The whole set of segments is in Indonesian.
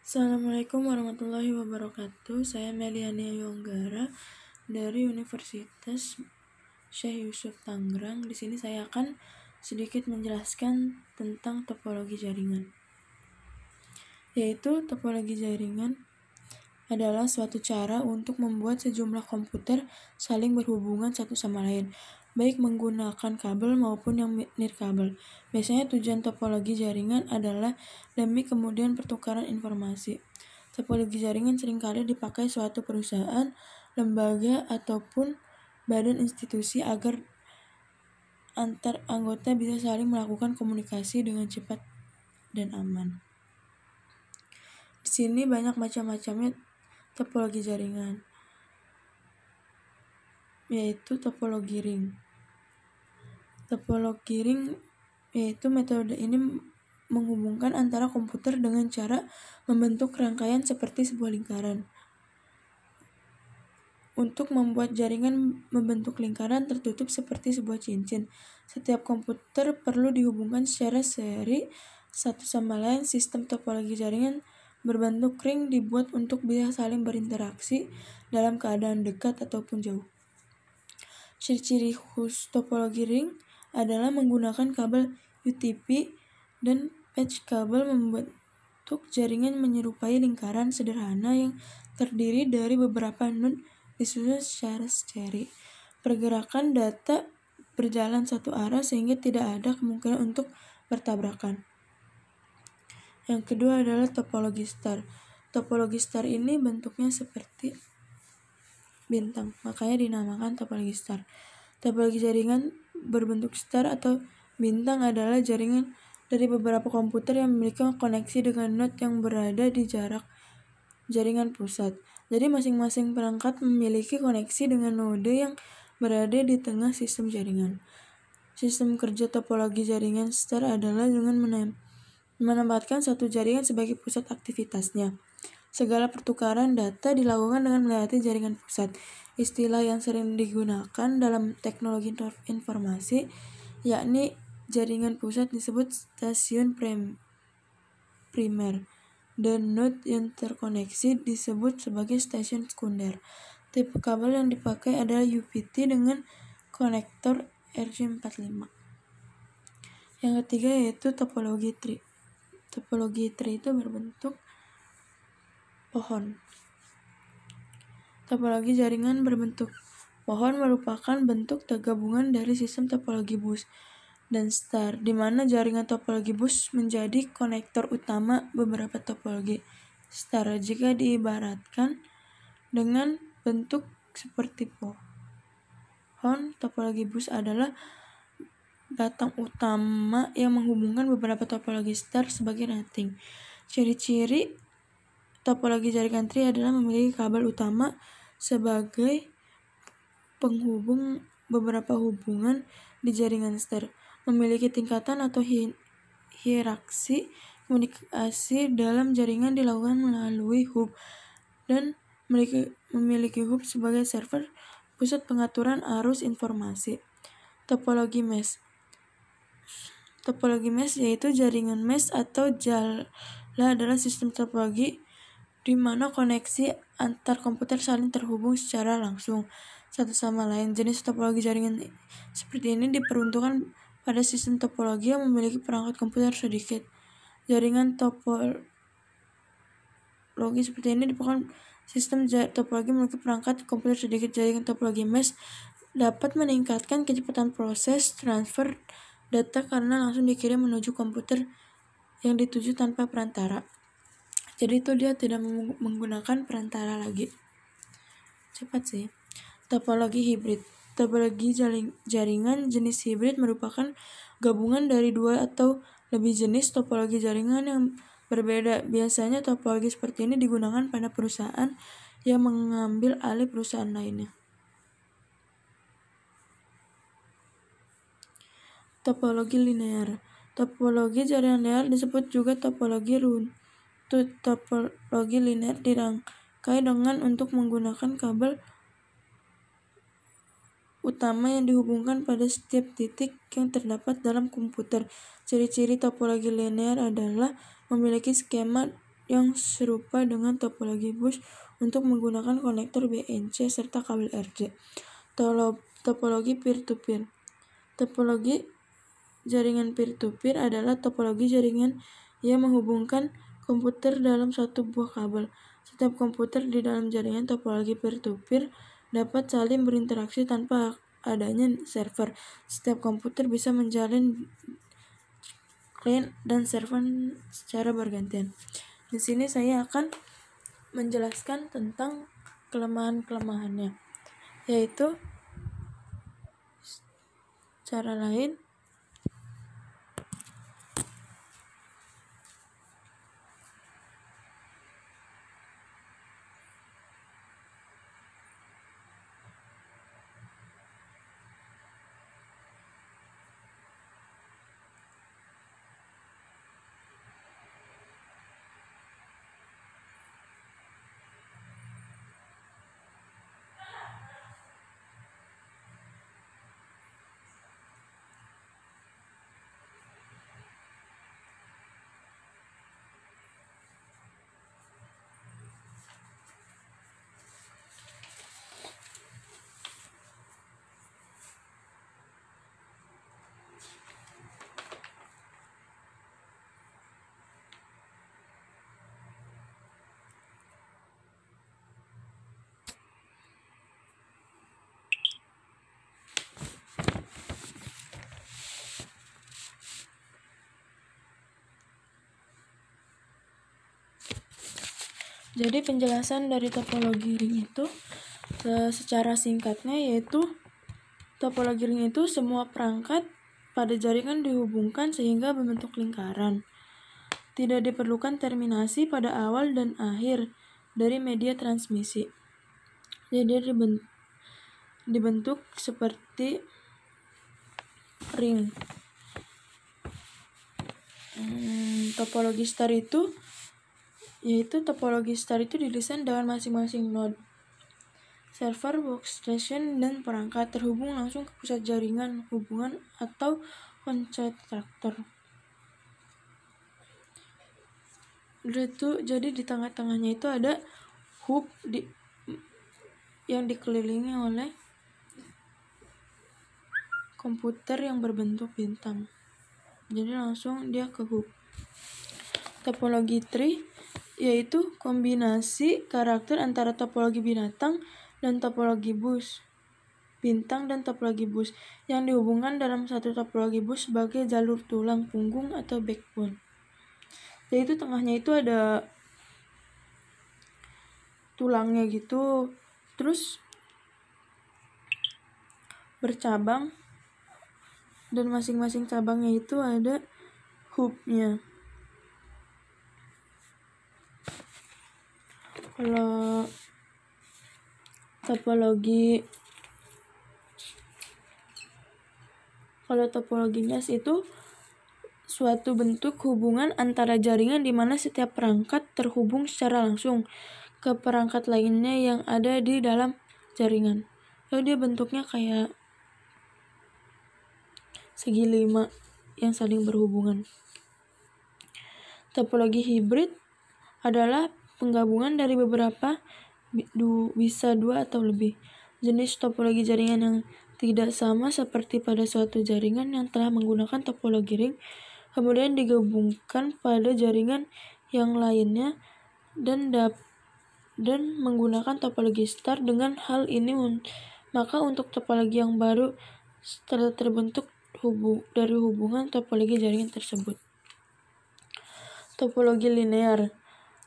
Assalamualaikum warahmatullahi wabarakatuh. Saya Meliania Yonggara dari Universitas Syekh Yusuf Tangerang. Di sini saya akan sedikit menjelaskan tentang topologi jaringan. Yaitu topologi jaringan adalah suatu cara untuk membuat sejumlah komputer saling berhubungan satu sama lain, baik menggunakan kabel maupun yang nirkabel. Biasanya tujuan topologi jaringan adalah demi kemudian pertukaran informasi. Topologi jaringan seringkali dipakai suatu perusahaan, lembaga, ataupun badan institusi agar antar anggota bisa saling melakukan komunikasi dengan cepat dan aman. Di sini banyak macam-macamnya topologi jaringan, yaitu topologi ring. Topologi ring yaitu metode ini menghubungkan antara komputer dengan cara membentuk rangkaian seperti sebuah lingkaran. Untuk membuat jaringan membentuk lingkaran tertutup seperti sebuah cincin, setiap komputer perlu dihubungkan secara seri satu sama lain. Sistem topologi jaringan berbentuk ring dibuat untuk bisa saling berinteraksi dalam keadaan dekat ataupun jauh. Ciri-ciri khusus topologi ring adalah menggunakan kabel UTP dan patch kabel membentuk jaringan menyerupai lingkaran sederhana yang terdiri dari beberapa node disusun secara seri. Pergerakan data berjalan satu arah sehingga tidak ada kemungkinan untuk bertabrakan. Yang kedua adalah topologi star. Topologi star ini bentuknya seperti bintang, makanya dinamakan topologi star. Topologi jaringan berbentuk star atau bintang adalah jaringan dari beberapa komputer yang memiliki koneksi dengan node yang berada di jarak jaringan pusat. Jadi masing-masing perangkat memiliki koneksi dengan node yang berada di tengah sistem jaringan. Sistem kerja topologi jaringan star adalah dengan menempatkan satu jaringan sebagai pusat aktivitasnya. Segala pertukaran data dilakukan dengan melewati jaringan pusat. Istilah yang sering digunakan dalam teknologi informasi, yakni jaringan pusat, disebut stasiun primer, dan node yang terkoneksi disebut sebagai stasiun sekunder. Tipe kabel yang dipakai adalah UPT dengan konektor RJ45. Yang ketiga yaitu topologi tree. Topologi tree itu berbentuk pohon. Topologi jaringan berbentuk pohon merupakan bentuk gabungan dari sistem topologi bus dan star, di mana jaringan topologi bus menjadi konektor utama beberapa topologi star. Jika diibaratkan dengan bentuk seperti pohon, topologi bus adalah batang utama yang menghubungkan beberapa topologi star sebagai ranting. Ciri-ciri topologi jaringan tree adalah memiliki kabel utama sebagai penghubung beberapa hubungan di jaringan star, memiliki tingkatan atau hierarki komunikasi dalam jaringan dilakukan melalui hub, dan memiliki hub sebagai server pusat pengaturan arus informasi. Topologi mesh. Topologi mesh yaitu jaringan mesh atau jala adalah sistem topologi di mana koneksi antar komputer saling terhubung secara langsung satu sama lain. Jenis topologi jaringan seperti ini diperuntukkan pada sistem topologi yang memiliki perangkat komputer sedikit. Jaringan topologi seperti ini diperuntukkan sistem topologi memiliki perangkat komputer sedikit. Jaringan topologi mesh dapat meningkatkan kecepatan proses transfer data karena langsung dikirim menuju komputer yang dituju tanpa perantara. Jadi itu dia tidak menggunakan perantara lagi. Cepat sih. Topologi hibrid. Topologi jaringan jenis hibrid merupakan gabungan dari dua atau lebih jenis topologi jaringan yang berbeda. Biasanya topologi seperti ini digunakan pada perusahaan yang mengambil alih perusahaan lainnya. Topologi linear. Topologi jaringan linear disebut juga topologi runtut. Topologi linear dirangkai dengan untuk menggunakan kabel utama yang dihubungkan pada setiap titik yang terdapat dalam komputer. Ciri-ciri topologi linear adalah memiliki skema yang serupa dengan topologi bus untuk menggunakan konektor BNC serta kabel RJ. Topologi peer-to-peer. Topologi jaringan peer-to-peer adalah topologi jaringan yang menghubungkan komputer dalam satu buah kabel. Setiap komputer di dalam jaringan topologi peer-to-peer dapat saling berinteraksi tanpa adanya server. Setiap komputer bisa menjalin client dan server secara bergantian. Di sini saya akan menjelaskan tentang kelemahan-kelemahannya, yaitu cara lain Jadi penjelasan dari topologi ring itu secara singkatnya yaitu topologi ring itu semua perangkat pada jaringan dihubungkan sehingga membentuk lingkaran. Tidak diperlukan terminasi pada awal dan akhir dari media transmisi. Jadi dibentuk seperti ring. Topologi star itu didesain dengan masing-masing node, server, workstation, dan perangkat terhubung langsung ke pusat jaringan hubungan atau konsentrator. Jadi di tengah-tengahnya itu ada hub yang dikelilingi oleh komputer yang berbentuk bintang. Jadi langsung dia ke hub. Topologi tree yaitu kombinasi karakter antara topologi bintang dan topologi bus yang dihubungkan dalam satu topologi bus sebagai jalur tulang punggung atau backbone. Jadi itu tengahnya itu ada tulangnya gitu, terus bercabang, dan masing-masing cabangnya itu ada hubnya. Kalau topologi mesh itu suatu bentuk hubungan antara jaringan di mana setiap perangkat terhubung secara langsung ke perangkat lainnya yang ada di dalam jaringan. Lalu dia bentuknya kayak segi 5 yang saling berhubungan. Topologi hibrid adalah penggabungan dari beberapa, bisa 2 atau lebih, jenis topologi jaringan yang tidak sama seperti pada suatu jaringan yang telah menggunakan topologi ring, kemudian digabungkan pada jaringan yang lainnya dan menggunakan topologi star. Dengan hal ini, maka untuk topologi yang baru setelah terbentuk dari hubungan topologi jaringan tersebut. Topologi linear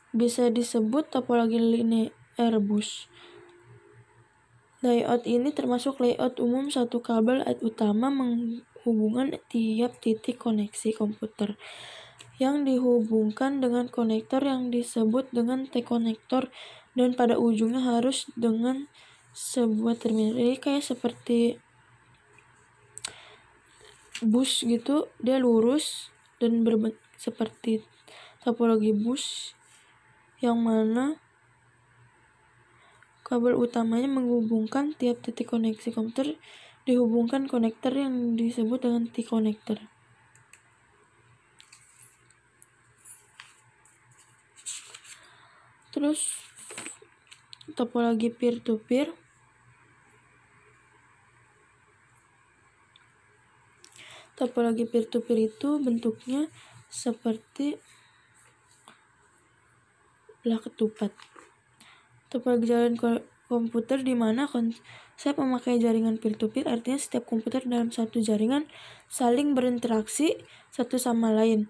bisa disebut topologi linear bus. Layout ini termasuk layout umum satu kabel utama menghubungkan tiap titik koneksi komputer yang dihubungkan dengan konektor yang disebut dengan T-konektor, dan pada ujungnya harus dengan sebuah terminal. Jadi kayak seperti bus gitu, dia lurus dan seperti topologi bus yang mana kabel utamanya menghubungkan tiap titik koneksi komputer dihubungkan konektor yang disebut dengan T-konektor. Terus topologi peer-to-peer. Topologi peer-to-peer itu bentuknya seperti belah ketupat. Topologi jaringan komputer di mana konsep memakai jaringan peer-to-peer artinya setiap komputer dalam satu jaringan saling berinteraksi satu sama lain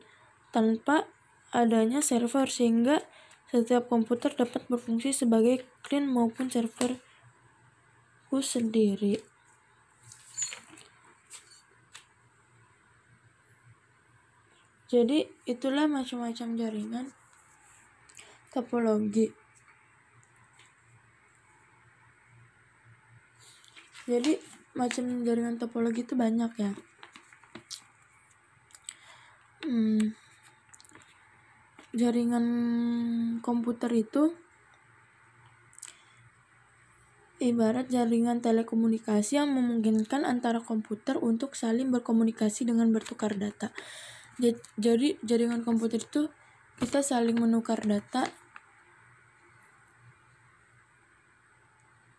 tanpa adanya server, sehingga setiap komputer dapat berfungsi sebagai client maupun serverku sendiri. Jadi itulah macam-macam jaringan topologi. Jadi macam jaringan topologi itu banyak ya. Jaringan komputer itu ibarat jaringan telekomunikasi yang memungkinkan antara komputer untuk saling berkomunikasi dengan bertukar data. Jadi jaringan komputer itu kita saling menukar data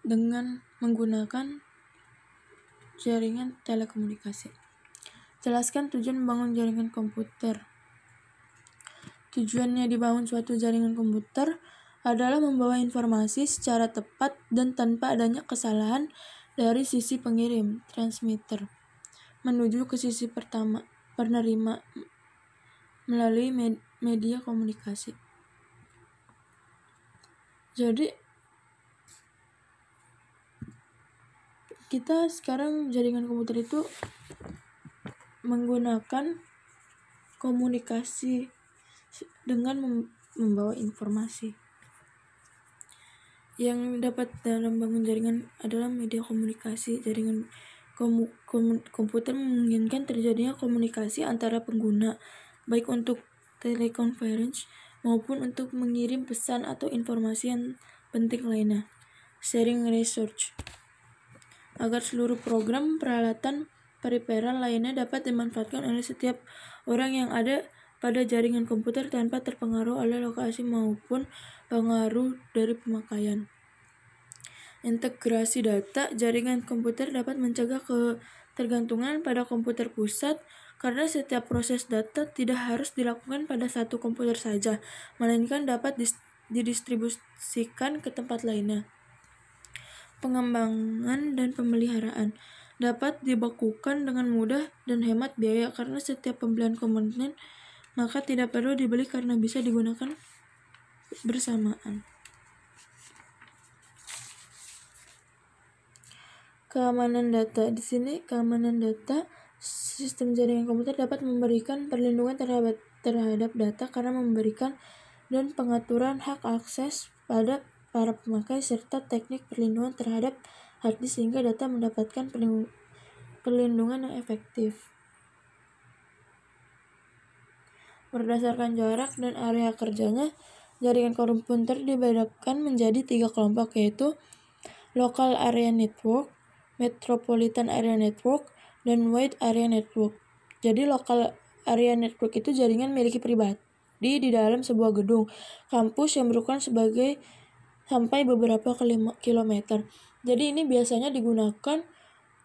dengan menggunakan jaringan telekomunikasi. Jelaskan tujuan membangun jaringan komputer. Tujuannya dibangun suatu jaringan komputer adalah membawa informasi secara tepat dan tanpa adanya kesalahan dari sisi pengirim, transmitter, menuju ke sisi penerima melalui media komunikasi. Jadi kita sekarang jaringan komputer itu menggunakan komunikasi dengan membawa informasi. Yang dapat dalam bangun jaringan adalah media komunikasi. Jaringan komputer memungkinkan terjadinya komunikasi antara pengguna, baik untuk teleconference maupun untuk mengirim pesan atau informasi yang penting lainnya. Sharing research. Agar seluruh program, peralatan, periferal lainnya dapat dimanfaatkan oleh setiap orang yang ada pada jaringan komputer tanpa terpengaruh oleh lokasi maupun pengaruh dari pemakaian. Integrasi data. Jaringan komputer dapat mencegah ketergantungan pada komputer pusat karena setiap proses data tidak harus dilakukan pada satu komputer saja, melainkan dapat didistribusikan ke tempat lainnya. Pengembangan dan pemeliharaan dapat dibakukan dengan mudah dan hemat biaya karena setiap pembelian komponen maka tidak perlu dibeli karena bisa digunakan bersamaan. Keamanan data. Di sini keamanan data, sistem jaringan komputer dapat memberikan perlindungan terhadap data karena memberikan dan pengaturan hak akses pada para pemakai serta teknik perlindungan terhadap hard disk sehingga data mendapatkan perlindungan yang efektif. Berdasarkan jarak dan area kerjanya, jaringan komputer dibedakan menjadi 3 kelompok, yaitu Local Area Network, Metropolitan Area Network, dan Wide Area Network. Jadi Local Area Network itu jaringan milik pribadi di dalam sebuah gedung kampus yang berukuran sampai beberapa kilometer. Jadi ini biasanya digunakan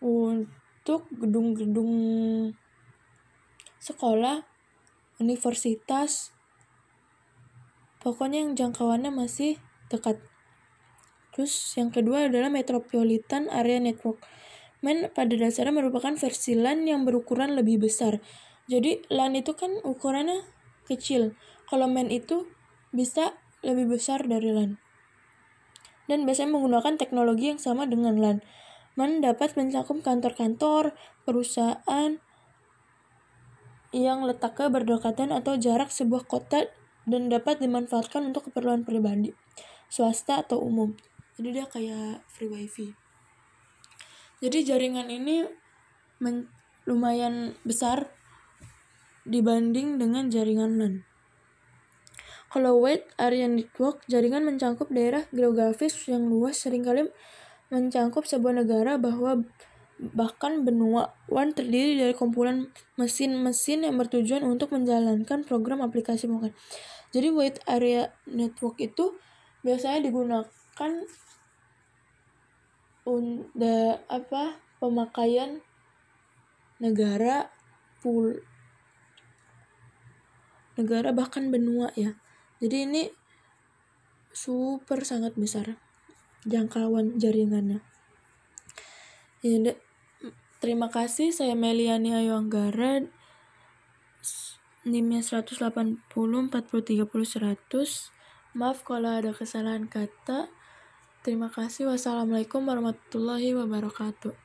untuk gedung-gedung sekolah, universitas, pokoknya yang jangkauannya masih dekat. Terus yang kedua adalah Metropolitan Area Network. MAN pada dasarnya merupakan versi LAN yang berukuran lebih besar. Jadi LAN itu kan ukurannya kecil. Kalau MAN itu bisa lebih besar dari LAN. Dan biasanya menggunakan teknologi yang sama dengan LAN. MAN dapat mencakup kantor-kantor, perusahaan yang letaknya berdekatan atau jarak sebuah kota dan dapat dimanfaatkan untuk keperluan pribadi, swasta atau umum. Jadi dia kayak free wifi. Jadi jaringan ini lumayan besar dibanding dengan jaringan LAN. Kalau Wide Area Network, jaringan mencakup daerah geografis yang luas, seringkali mencakup sebuah negara bahkan benua. WAN terdiri dari kumpulan mesin-mesin yang bertujuan untuk menjalankan program aplikasi mobile. Jadi Wide Area Network itu biasanya digunakan pemakaian negara, negara bahkan benua ya. Jadi ini super sangat besar jangkauan jaringannya. Ya, terima kasih, saya Meliani Ayu Anggara, NIM-nya 180 40 30 100. Maaf kalau ada kesalahan kata. Terima kasih. Wassalamualaikum warahmatullahi wabarakatuh.